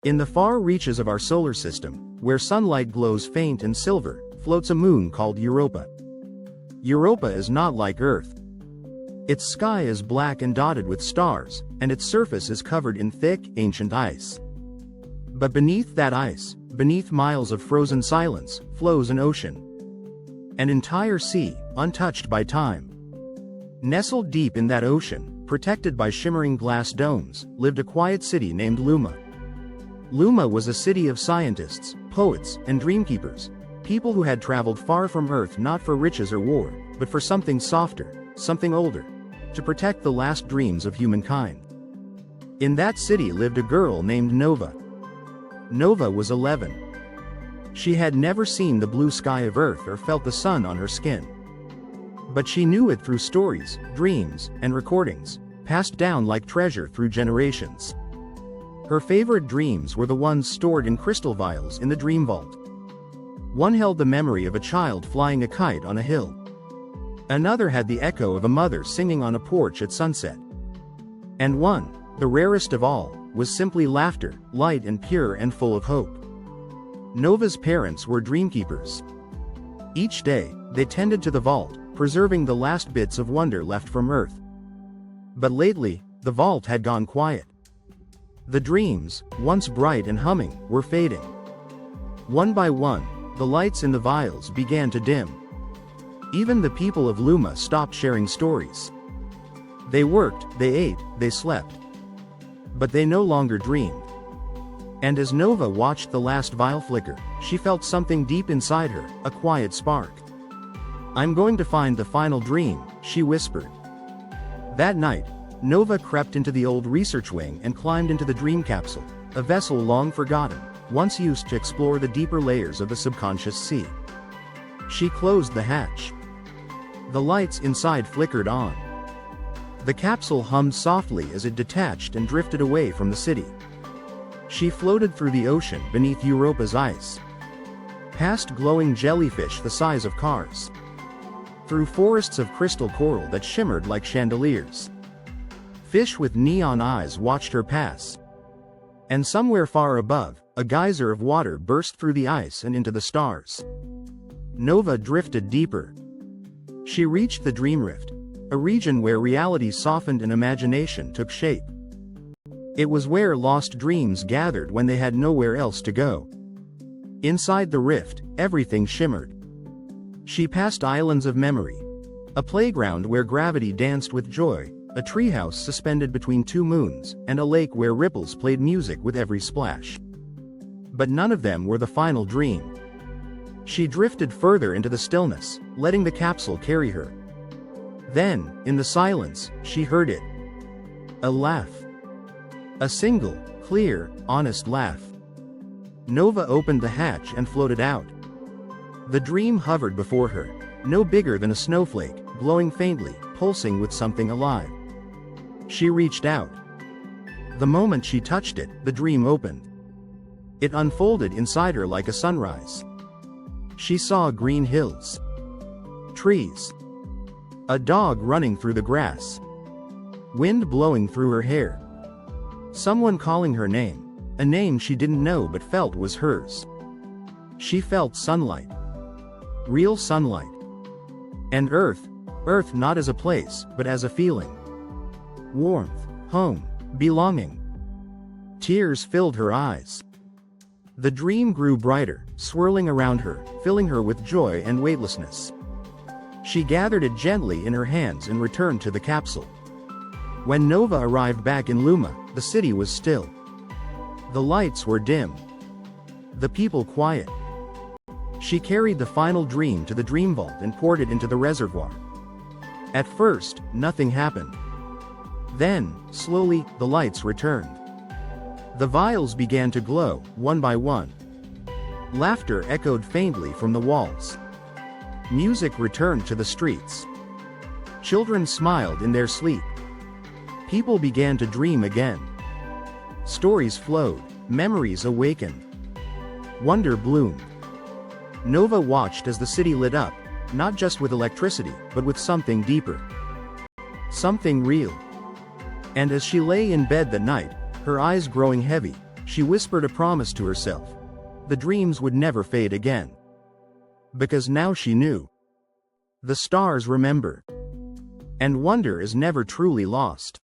In the far reaches of our solar system, where sunlight glows faint and silver, floats a moon called Europa. Europa is not like Earth. Its sky is black and dotted with stars, and its surface is covered in thick, ancient ice. But beneath that ice, beneath miles of frozen silence, flows an ocean. An entire sea, untouched by time. Nestled deep in that ocean, protected by shimmering glass domes, lived a quiet city named Luma. Luma was a city of scientists, poets, and dreamkeepers, people who had traveled far from Earth not for riches or war, but for something softer, something older, to protect the last dreams of humankind. In that city lived a girl named Nova. Nova was 11. She had never seen the blue sky of Earth or felt the sun on her skin. But she knew it through stories, dreams, and recordings, passed down like treasure through generations. Her favorite dreams were the ones stored in crystal vials in the dream vault. One held the memory of a child flying a kite on a hill. Another had the echo of a mother singing on a porch at sunset. And one, the rarest of all, was simply laughter, light and pure and full of hope. Nova's parents were dreamkeepers. Each day, they tended to the vault, preserving the last bits of wonder left from Earth. But lately, the vault had gone quiet. The dreams, once bright and humming, were fading. One by one, the lights in the vials began to dim. Even the people of Luma stopped sharing stories. They worked, they ate, they slept. But they no longer dreamed. And as Nova watched the last vial flicker, she felt something deep inside her, a quiet spark. "I'm going to find the final dream," she whispered. That night, Nova crept into the old research wing and climbed into the dream capsule, a vessel long forgotten, once used to explore the deeper layers of the subconscious sea. She closed the hatch. The lights inside flickered on. The capsule hummed softly as it detached and drifted away from the city. She floated through the ocean beneath Europa's ice. Past glowing jellyfish the size of cars. Through forests of crystal coral that shimmered like chandeliers. Fish with neon eyes watched her pass. And somewhere far above, a geyser of water burst through the ice and into the stars. Nova drifted deeper. She reached the dream rift, a region where reality softened and imagination took shape. It was where lost dreams gathered when they had nowhere else to go. Inside the rift, everything shimmered. She passed islands of memory. A playground where gravity danced with joy, a treehouse suspended between two moons, and a lake where ripples played music with every splash. But none of them were the final dream. She drifted further into the stillness, letting the capsule carry her. Then, in the silence, she heard it. A laugh. A single, clear, honest laugh. Nova opened the hatch and floated out. The dream hovered before her, no bigger than a snowflake, glowing faintly, pulsing with something alive. She reached out. The moment she touched it, the dream opened. It unfolded inside her like a sunrise. She saw green hills. Trees. A dog running through the grass. Wind blowing through her hair. Someone calling her name, a name she didn't know but felt was hers. She felt sunlight. Real sunlight. And Earth not as a place, but as a feeling. Warmth, home, belonging. Tears filled her eyes. The dream grew brighter, swirling around her, filling her with joy and weightlessness. She gathered it gently in her hands and returned to the capsule. When Nova arrived back in Luma, the city was still. The lights were dim. The people quiet. She carried the final dream to the dream vault and poured it into the reservoir. At first, nothing happened. Then, slowly, the lights returned. The vials began to glow, one by one. Laughter echoed faintly from the walls. Music returned to the streets. Children smiled in their sleep. People began to dream again. Stories flowed, memories awakened. Wonder bloomed. Nova watched as the city lit up, not just with electricity, but with something deeper. Something real. And as she lay in bed that night, her eyes growing heavy, She whispered a promise to herself. The dreams would never fade again. Because now she knew. The stars remember. And wonder is never truly lost.